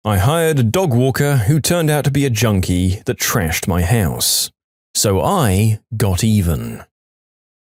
I hired a dog walker who turned out to be a junkie that trashed my house. So I got even.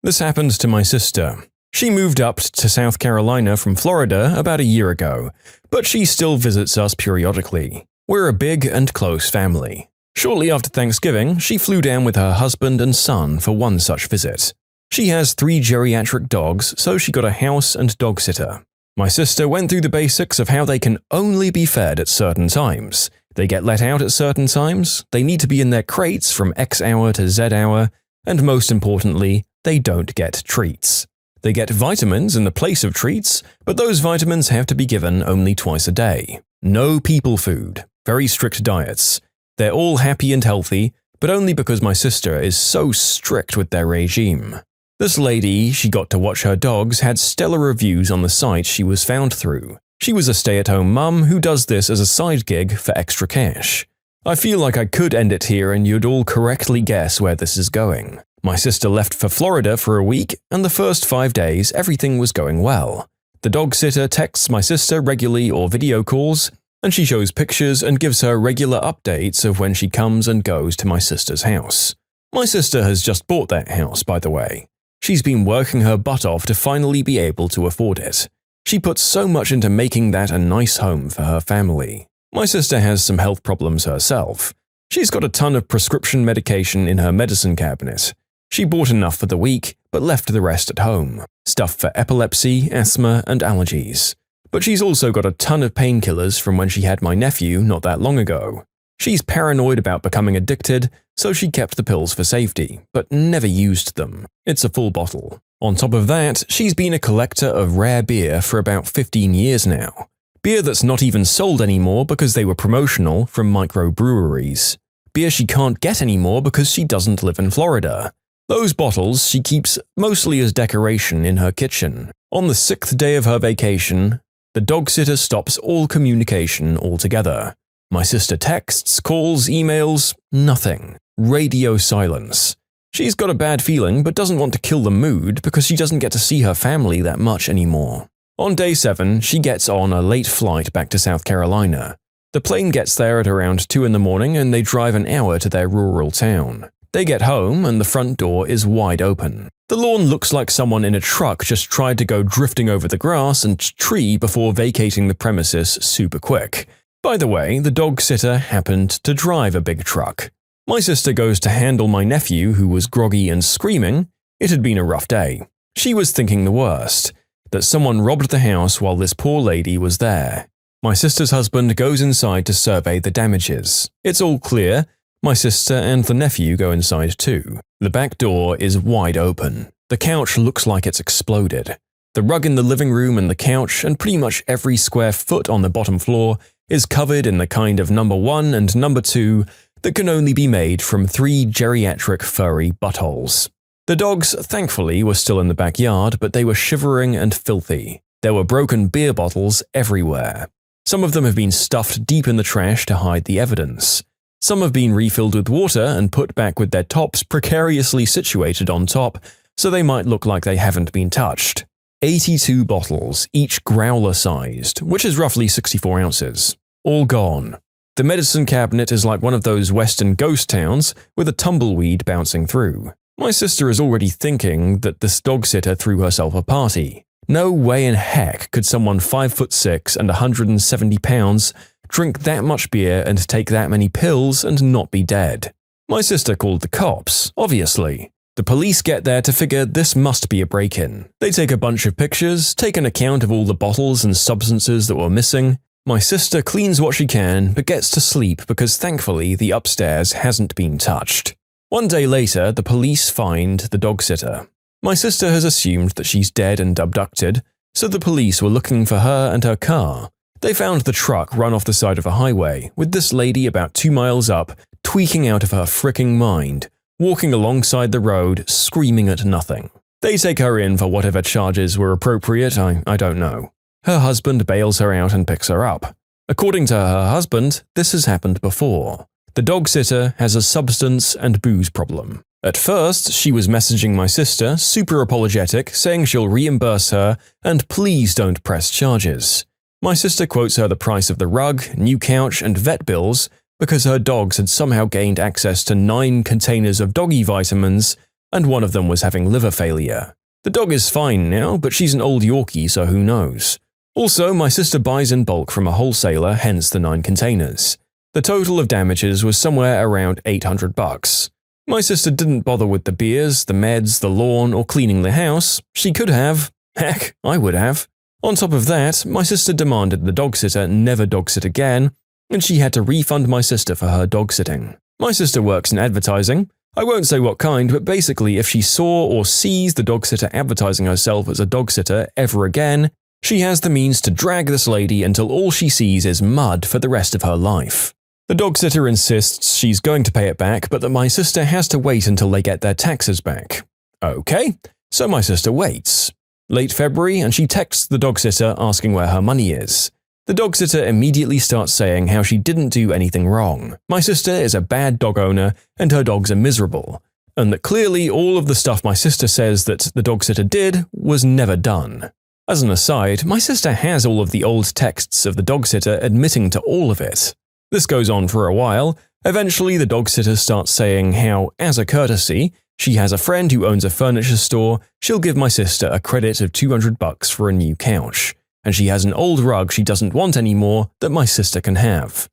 This happened to my sister. She moved up to South Carolina from Florida about a year ago, but she still visits us periodically. We're a big and close family. Shortly after Thanksgiving, she flew down with her husband and son for one such visit. She has 3 geriatric dogs, so she got a house and dog sitter. My sister went through the basics of how they can only be fed at certain times. They get let out at certain times, they need to be in their crates from X hour to Z hour, and most importantly, they don't get treats. They get vitamins in the place of treats, but those vitamins have to be given only twice a day. No people food, very strict diets. They're all happy and healthy, but only because my sister is so strict with their regime. This lady she got to watch her dogs had stellar reviews on the site she was found through. She was a stay-at-home mum who does this as a side gig for extra cash. I feel like I could end it here and you'd all correctly guess where this is going. My sister left for Florida for a week, and the first 5 days everything was going well. The dog sitter texts my sister regularly or video calls, and she shows pictures and gives her regular updates of when she comes and goes to my sister's house. My sister has just bought that house, by the way. She's been working her butt off to finally be able to afford it. She puts so much into making that a nice home for her family. My sister has some health problems herself. She's got a ton of prescription medication in her medicine cabinet. She bought enough for the week, but left the rest at home. Stuff for epilepsy, asthma, and allergies. But she's also got a ton of painkillers from when she had my nephew not that long ago. She's paranoid about becoming addicted, so she kept the pills for safety, but never used them. It's a full bottle. On top of that, she's been a collector of rare beer for about 15 years now. Beer that's not even sold anymore because they were promotional from microbreweries. Beer she can't get anymore because she doesn't live in Florida. Those bottles she keeps mostly as decoration in her kitchen. On the 6th day of her vacation, the dog sitter stops all communication altogether. My sister texts, calls, emails, nothing. Radio silence. She's got a bad feeling but doesn't want to kill the mood because she doesn't get to see her family that much anymore. On day 7, she gets on a late flight back to South Carolina. The plane gets there at around 2 in the morning and they drive an hour to their rural town. They get home and the front door is wide open. The lawn looks like someone in a truck just tried to go drifting over the grass and tree before vacating the premises super quick. By the way, the dog sitter happened to drive a big truck. My sister goes to handle my nephew who was groggy and screaming. It had been a rough day. She was thinking the worst, that someone robbed the house while this poor lady was there. My sister's husband goes inside to survey the damages. It's all clear. My sister and the nephew go inside too. The back door is wide open. The couch looks like it's exploded. The rug in the living room and the couch and pretty much every square foot on the bottom floor is covered in the kind of number 1 and number 2 that can only be made from 3 geriatric furry buttholes. The dogs, thankfully, were still in the backyard, but they were shivering and filthy. There were broken beer bottles everywhere. Some of them have been stuffed deep in the trash to hide the evidence. Some have been refilled with water and put back with their tops precariously situated on top, so they might look like they haven't been touched. 82 bottles, each growler-sized, which is roughly 64 ounces. All gone. The medicine cabinet is like one of those western ghost towns with a tumbleweed bouncing through. My sister is already thinking that this dog sitter threw herself a party. No way in heck could someone 5'6" and 170 pounds drink that much beer and take that many pills and not be dead. My sister called the cops, obviously. The police get there to figure this must be a break-in. They take a bunch of pictures, take an account of all the bottles and substances that were missing. My sister cleans what she can, but gets to sleep because thankfully the upstairs hasn't been touched. One day later, the police find the dog sitter. My sister has assumed that she's dead and abducted, so the police were looking for her and her car. They found the truck run off the side of a highway, with this lady about 2 miles up, tweaking out of her fricking mind, walking alongside the road, screaming at nothing. They take her in for whatever charges were appropriate, I don't know. Her husband bails her out and picks her up. According to her husband, this has happened before. The dog sitter has a substance and booze problem. At first, she was messaging my sister, super apologetic, saying she'll reimburse her and please don't press charges. My sister quotes her the price of the rug, new couch, and vet bills because her dogs had somehow gained access to 9 containers of doggy vitamins, and one of them was having liver failure. The dog is fine now, but she's an old Yorkie, so who knows. Also, my sister buys in bulk from a wholesaler, hence the 9 containers. The total of damages was somewhere around $800. My sister didn't bother with the beers, the meds, the lawn, or cleaning the house. She could have. Heck, I would have. On top of that, my sister demanded the dog sitter never dog sit again, and she had to refund my sister for her dog sitting. My sister works in advertising. I won't say what kind, but basically if she saw or sees the dog sitter advertising herself as a dog sitter ever again, she has the means to drag this lady until all she sees is mud for the rest of her life. The dog sitter insists she's going to pay it back, but that my sister has to wait until they get their taxes back. Okay, so my sister waits. Late February, and she texts the dog sitter asking where her money is. The dog sitter immediately starts saying how she didn't do anything wrong. My sister is a bad dog owner and her dogs are miserable, and that clearly all of the stuff my sister says that the dog sitter did was never done. As an aside, my sister has all of the old texts of the dog sitter admitting to all of it. This goes on for a while. Eventually, the dog sitter starts saying how, as a courtesy, she has a friend who owns a furniture store, she'll give my sister a credit of $200 for a new couch, and she has an old rug she doesn't want anymore that my sister can have.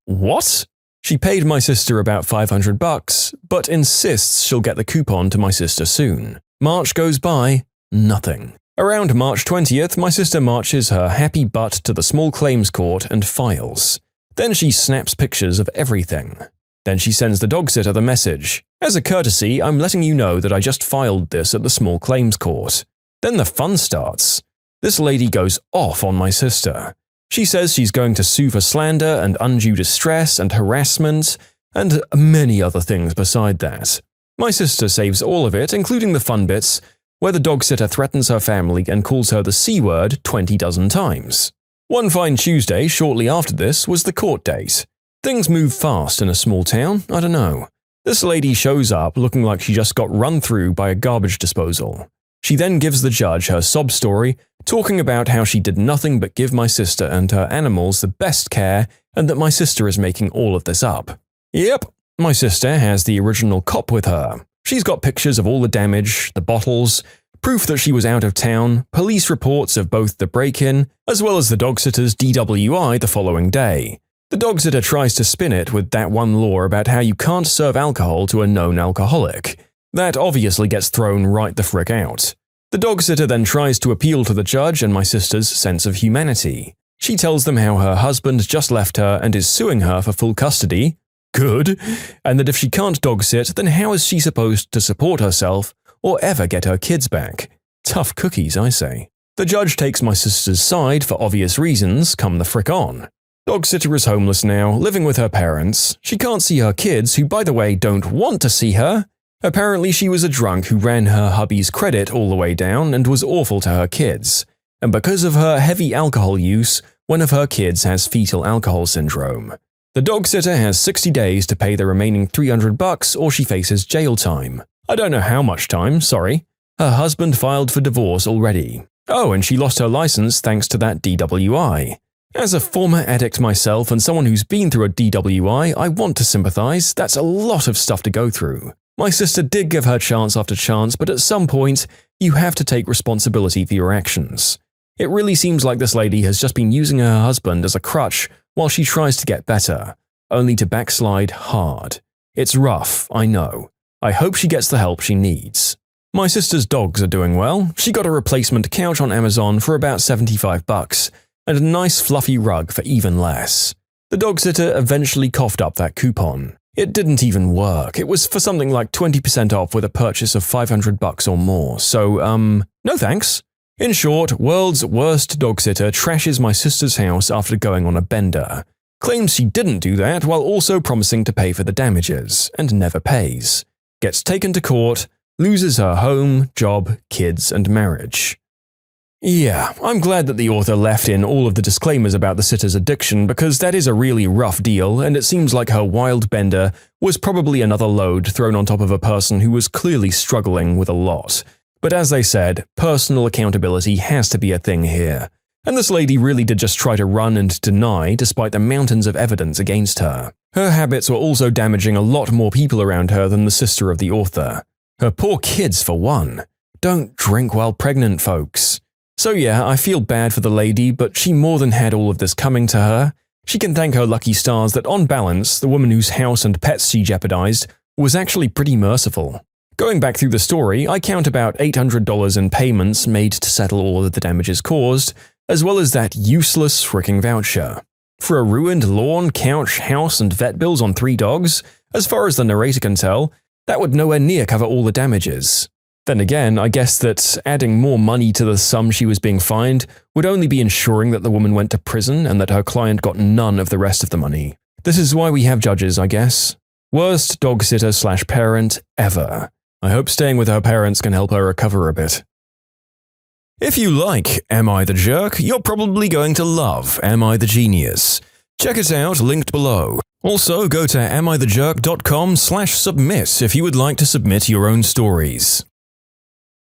What? She paid my sister about $500, but insists she'll get the coupon to my sister soon. March goes by, nothing. Around March 20th, my sister marches her happy butt to the small claims court and files. Then she snaps pictures of everything. Then she sends the dog sitter the message. As a courtesy, I'm letting you know that I just filed this at the small claims court. Then the fun starts. This lady goes off on my sister. She says she's going to sue for slander and undue distress and harassment, and many other things beside that. My sister saves all of it, including the fun bits, where the dog sitter threatens her family and calls her the C word 20 dozen times. One fine Tuesday, shortly after this, was the court date. Things move fast in a small town, I don't know. This lady shows up looking like she just got run through by a garbage disposal. She then gives the judge her sob story, talking about how she did nothing but give my sister and her animals the best care and that my sister is making all of this up. Yep, my sister has the original cop with her. She's got pictures of all the damage, the bottles, proof that she was out of town, police reports of both the break-in, as well as the dog sitter's DWI the following day. The dog sitter tries to spin it with that one law about how you can't serve alcohol to a known alcoholic. That obviously gets thrown right the frick out. The dog sitter then tries to appeal to the judge and my sister's sense of humanity. She tells them how her husband just left her and is suing her for full custody. Good. And that if she can't dog sit, then how is she supposed to support herself or ever get her kids back? Tough cookies, I say. The judge takes my sister's side for obvious reasons, come the frick on. Dog sitter is homeless now, living with her parents. She can't see her kids, who by the way don't want to see her. Apparently she was a drunk who ran her hubby's credit all the way down and was awful to her kids. And because of her heavy alcohol use, one of her kids has fetal alcohol syndrome. The dog sitter has 60 days to pay the remaining $300 or she faces jail time. I don't know how much time, sorry. Her husband filed for divorce already. Oh, and she lost her license thanks to that DWI. As a former addict myself and someone who's been through a DWI, I want to sympathize. That's a lot of stuff to go through. My sister did give her chance after chance, but at some point, you have to take responsibility for your actions. It really seems like this lady has just been using her husband as a crutch while she tries to get better, only to backslide hard. It's rough, I know. I hope she gets the help she needs. My sister's dogs are doing well. She got a replacement couch on Amazon for about $75, and a nice fluffy rug for even less. The dog sitter eventually coughed up that coupon. It didn't even work. It was for something like 20% off with a purchase of $500 or more, so, no thanks. In short, world's worst dog sitter trashes my sister's house after going on a bender. Claims she didn't do that while also promising to pay for the damages, and never pays. Gets taken to court, loses her home, job, kids, and marriage. Yeah, I'm glad that the author left in all of the disclaimers about the sitter's addiction because that is a really rough deal and it seems like her wild bender was probably another load thrown on top of a person who was clearly struggling with a lot. But as they said, personal accountability has to be a thing here. And this lady really did just try to run and deny despite the mountains of evidence against her. Her habits were also damaging a lot more people around her than the sister of the author. Her poor kids, for one. Don't drink while pregnant, folks. So yeah, I feel bad for the lady, but she more than had all of this coming to her. She can thank her lucky stars that on balance, the woman whose house and pets she jeopardized was actually pretty merciful. Going back through the story, I count about $800 in payments made to settle all of the damages caused, as well as that useless freaking voucher. For a ruined lawn, couch, house, and vet bills on 3 dogs, as far as the narrator can tell, that would nowhere near cover all the damages. Then again, I guess that adding more money to the sum she was being fined would only be ensuring that the woman went to prison and that her client got none of the rest of the money. This is why we have judges, I guess. Worst dog sitter/parent ever. I hope staying with her parents can help her recover a bit. If you like Am I the Jerk, you're probably going to love Am I the Genius. Check it out, linked below. Also, go to amithejerk.com/submit if you would like to submit your own stories.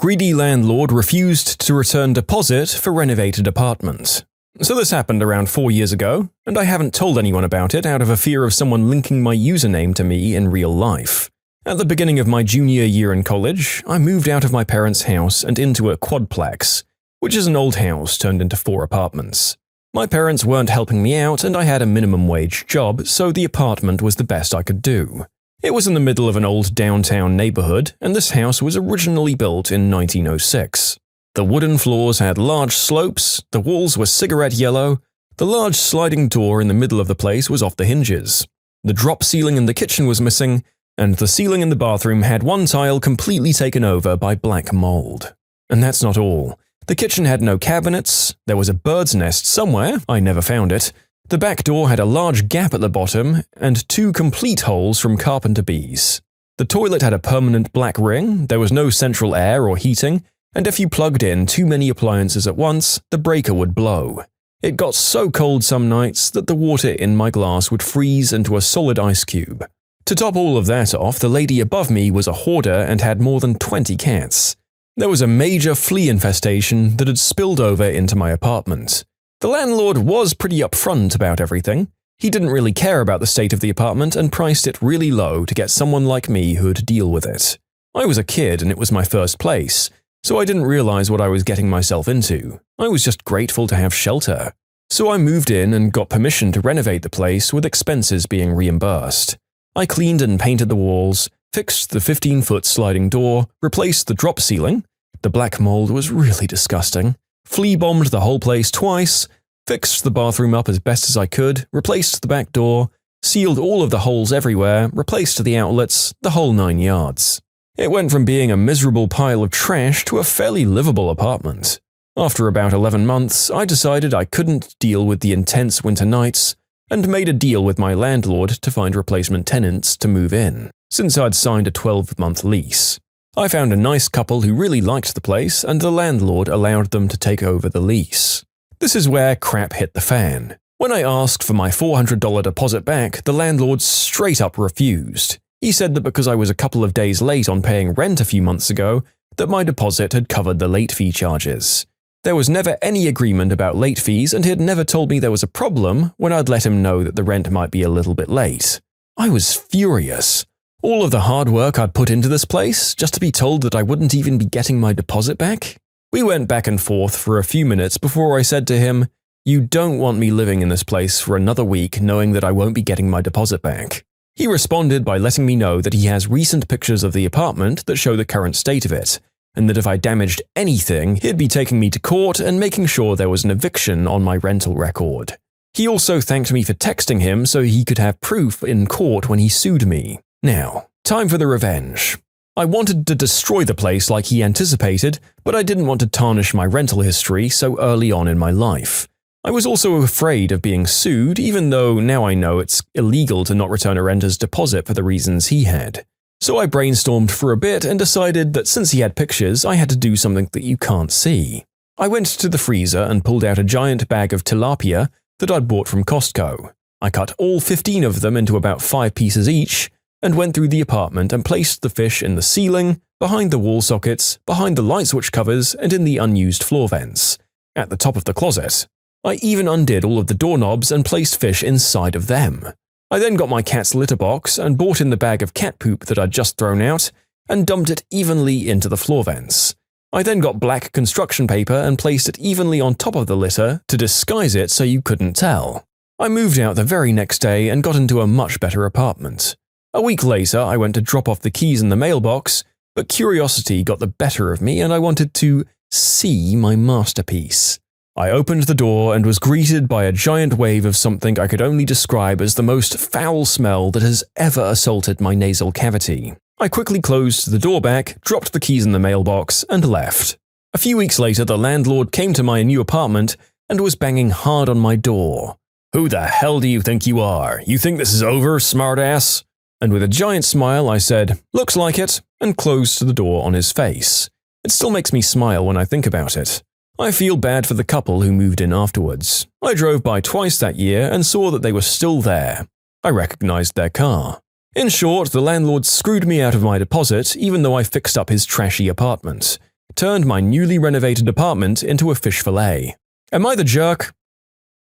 Greedy landlord refused to return deposit for renovated apartment. So this happened around 4 years ago, and I haven't told anyone about it out of a fear of someone linking my username to me in real life. At the beginning of my junior year in college, I moved out of my parents' house and into a quadplex, which is an old house turned into 4 apartments. My parents weren't helping me out and I had a minimum wage job, so the apartment was the best I could do. It was in the middle of an old downtown neighborhood, and this house was originally built in 1906. The wooden floors had large slopes, the walls were cigarette yellow, the large sliding door in the middle of the place was off the hinges. The drop ceiling in the kitchen was missing, and the ceiling in the bathroom had one tile completely taken over by black mold. And that's not all. The kitchen had no cabinets, there was a bird's nest somewhere, I never found it. The back door had a large gap at the bottom, and 2 complete holes from carpenter bees. The toilet had a permanent black ring, there was no central air or heating, and if you plugged in too many appliances at once, the breaker would blow. It got so cold some nights that the water in my glass would freeze into a solid ice cube. To top all of that off, the lady above me was a hoarder and had more than 20 cats. There was a major flea infestation that had spilled over into my apartment. The landlord was pretty upfront about everything. He didn't really care about the state of the apartment and priced it really low to get someone like me who'd deal with it. I was a kid and it was my first place, so I didn't realize what I was getting myself into. I was just grateful to have shelter. So I moved in and got permission to renovate the place with expenses being reimbursed. I cleaned and painted the walls, fixed the 15-foot sliding door, replaced the drop ceiling. The black mold was really disgusting. Flea-bombed the whole place twice, fixed the bathroom up as best as I could, replaced the back door, sealed all of the holes everywhere, replaced the outlets, the whole 9 yards. It went from being a miserable pile of trash to a fairly livable apartment. After about 11 months, I decided I couldn't deal with the intense winter nights and made a deal with my landlord to find replacement tenants to move in, since I'd signed a 12-month lease. I found a nice couple who really liked the place, and the landlord allowed them to take over the lease. This is where crap hit the fan. When I asked for my $400 deposit back, the landlord straight up refused. He said that because I was a couple of days late on paying rent a few months ago, that my deposit had covered the late fee charges. There was never any agreement about late fees, and he had never told me there was a problem when I'd let him know that the rent might be a little bit late. I was furious. All of the hard work I'd put into this place, just to be told that I wouldn't even be getting my deposit back? We went back and forth for a few minutes before I said to him, "You don't want me living in this place for another week knowing that I won't be getting my deposit back." He responded by letting me know that he has recent pictures of the apartment that show the current state of it, and that if I damaged anything, he'd be taking me to court and making sure there was an eviction on my rental record. He also thanked me for texting him so he could have proof in court when he sued me. Now, time for the revenge. I wanted to destroy the place like he anticipated, but I didn't want to tarnish my rental history so early on in my life. I was also afraid of being sued, even though now I know it's illegal to not return a renter's deposit for the reasons he had. So I brainstormed for a bit and decided that since he had pictures, I had to do something that you can't see. I went to the freezer and pulled out a giant bag of tilapia that I'd bought from Costco. I cut all 15 of them into about 5 pieces each, and went through the apartment and placed the fish in the ceiling, behind the wall sockets, behind the light switch covers, and in the unused floor vents. at the top of the closet. I even undid all of the doorknobs and placed fish inside of them. I then got my cat's litter box and brought in the bag of cat poop that I'd just thrown out and dumped it evenly into the floor vents. I then got black construction paper and placed it evenly on top of the litter to disguise it so you couldn't tell. I moved out the very next day and got into a much better apartment. A week later, I went to drop off the keys in the mailbox, but curiosity got the better of me and I wanted to see my masterpiece. I opened the door and was greeted by a giant wave of something I could only describe as the most foul smell that has ever assaulted my nasal cavity. I quickly closed the door back, dropped the keys in the mailbox, and left. A few weeks later, the landlord came to my new apartment and was banging hard on my door. "Who the hell do you think you are? You think this is over, smartass?" And with a giant smile, I said, "Looks like it," and closed the door on his face. It still makes me smile when I think about it. I feel bad for the couple who moved in afterwards. I drove by twice that year and saw that they were still there. I recognized their car. In short, the landlord screwed me out of my deposit even though I fixed up his trashy apartment. Turned my newly renovated apartment into a fish fillet. Am I the jerk?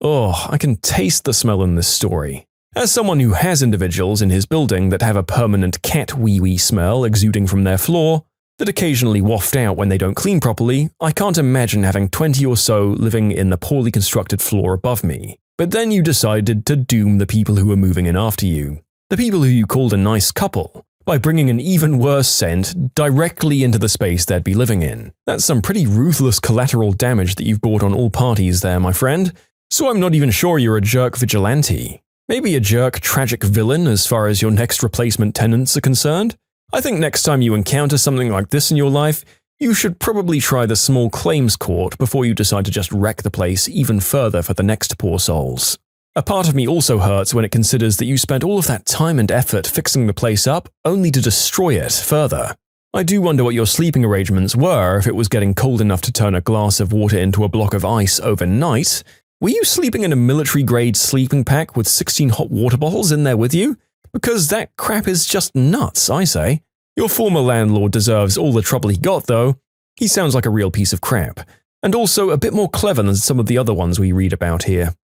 Oh, I can taste the smell in this story. As someone who has individuals in his building that have a permanent cat wee-wee smell exuding from their floor, that occasionally waft out when they don't clean properly, I can't imagine having 20 or so living in the poorly constructed floor above me. But then you decided to doom the people who were moving in after you. The people who you called a nice couple, by bringing an even worse scent directly into the space they'd be living in. That's some pretty ruthless collateral damage that you've brought on all parties there, my friend. So I'm not even sure you're a jerk vigilante. Maybe a jerk tragic villain as far as your next replacement tenants are concerned? I think next time you encounter something like this in your life, you should probably try the small claims court before you decide to just wreck the place even further for the next poor souls. A part of me also hurts when it considers that you spent all of that time and effort fixing the place up only to destroy it further. I do wonder what your sleeping arrangements were if it was getting cold enough to turn a glass of water into a block of ice overnight. Were you sleeping in a military-grade sleeping pack with 16 hot water bottles in there with you? Because that crap is just nuts, I say. Your former landlord deserves all the trouble he got, though. He sounds like a real piece of crap. And also a bit more clever than some of the other ones we read about here.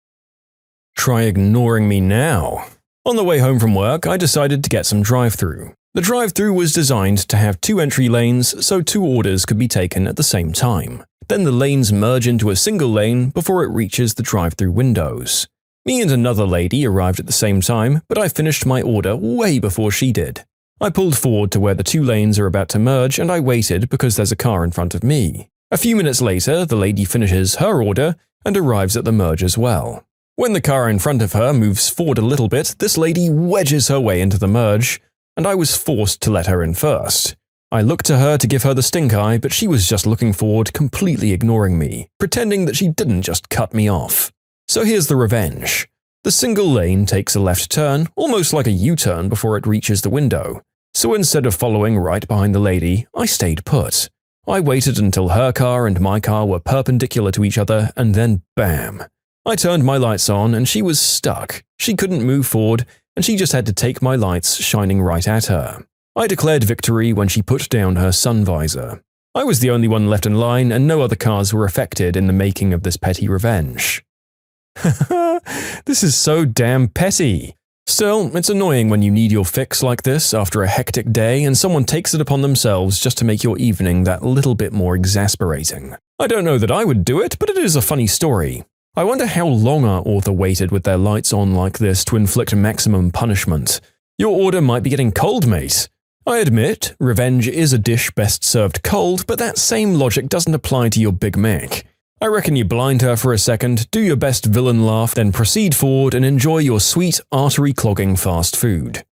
Try ignoring me now. On the way home from work, I decided to get some drive-thru. The drive-thru was designed to have 2 entry lanes so 2 orders could be taken at the same time. Then the lanes merge into a single lane before it reaches the drive-thru windows. Me and another lady arrived at the same time, but I finished my order way before she did. I pulled forward to where the 2 lanes are about to merge and I waited because there's a car in front of me. A few minutes later, the lady finishes her order and arrives at the merge as well. When the car in front of her moves forward a little bit, this lady wedges her way into the merge, and I was forced to let her in first. I looked to her to give her the stink eye, but she was just looking forward, completely ignoring me, pretending that she didn't just cut me off. So here's the revenge. The single lane takes a left turn, almost like a U-turn before it reaches the window. So instead of following right behind the lady, I stayed put. I waited until her car and my car were perpendicular to each other, and then bam! I turned my lights on and she was stuck. She couldn't move forward, and she just had to take my lights shining right at her. I declared victory when she put down her sun visor. I was the only one left in line and no other cars were affected in the making of this petty revenge. This is so damn petty. Still, it's annoying when you need your fix like this after a hectic day and someone takes it upon themselves just to make your evening that little bit more exasperating. I don't know that I would do it, but it is a funny story. I wonder how long our author waited with their lights on like this to inflict maximum punishment. Your order might be getting cold, mate. I admit, revenge is a dish best served cold, but that same logic doesn't apply to your Big Mac. I reckon you blind her for a second, do your best villain laugh, then proceed forward and enjoy your sweet, artery-clogging fast food.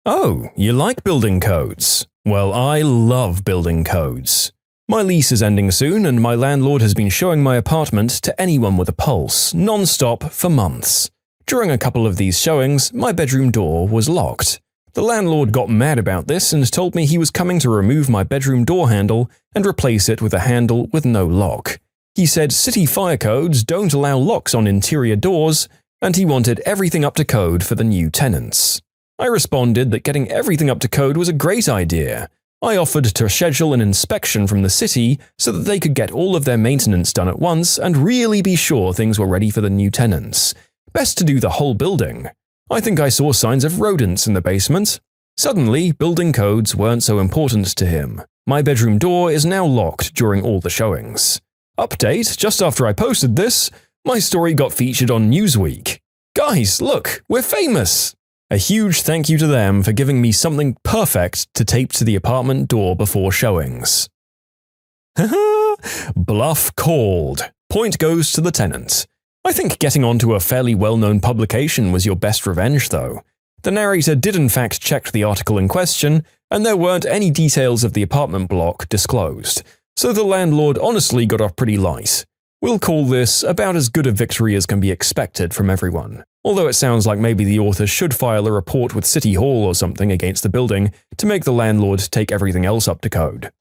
Oh, you like building codes? Well, I love building codes. My lease is ending soon, and my landlord has been showing my apartment to anyone with a pulse, non-stop, for months. During a couple of these showings, my bedroom door was locked. The landlord got mad about this and told me he was coming to remove my bedroom door handle and replace it with a handle with no lock. He said city fire codes don't allow locks on interior doors, and he wanted everything up to code for the new tenants. I responded that getting everything up to code was a great idea, I offered to schedule an inspection from the city so that they could get all of their maintenance done at once and really be sure things were ready for the new tenants. Best to do the whole building. I think I saw signs of rodents in the basement. Suddenly, building codes weren't so important to him. My bedroom door is now locked during all the showings. Update, just after I posted this, my story got featured on Newsweek. Guys, look, we're famous! A huge thank you to them for giving me something perfect to tape to the apartment door before showings. Bluff called. Point goes to the tenant. I think getting onto a fairly well-known publication was your best revenge, though. The narrator did in fact check the article in question, and there weren't any details of the apartment block disclosed, so the landlord honestly got off pretty light. We'll call this about as good a victory as can be expected from everyone, although it sounds like maybe the author should file a report with City Hall or something against the building to make the landlord take everything else up to code.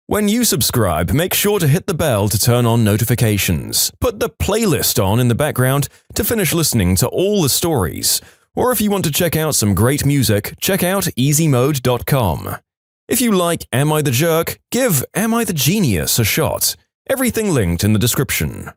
When you subscribe, make sure to hit the bell to turn on notifications. Put the playlist on in the background to finish listening to all the stories. Or if you want to check out some great music, check out easymode.com. If you like Am I the Jerk, give Am I the Genius a shot. Everything linked in the description.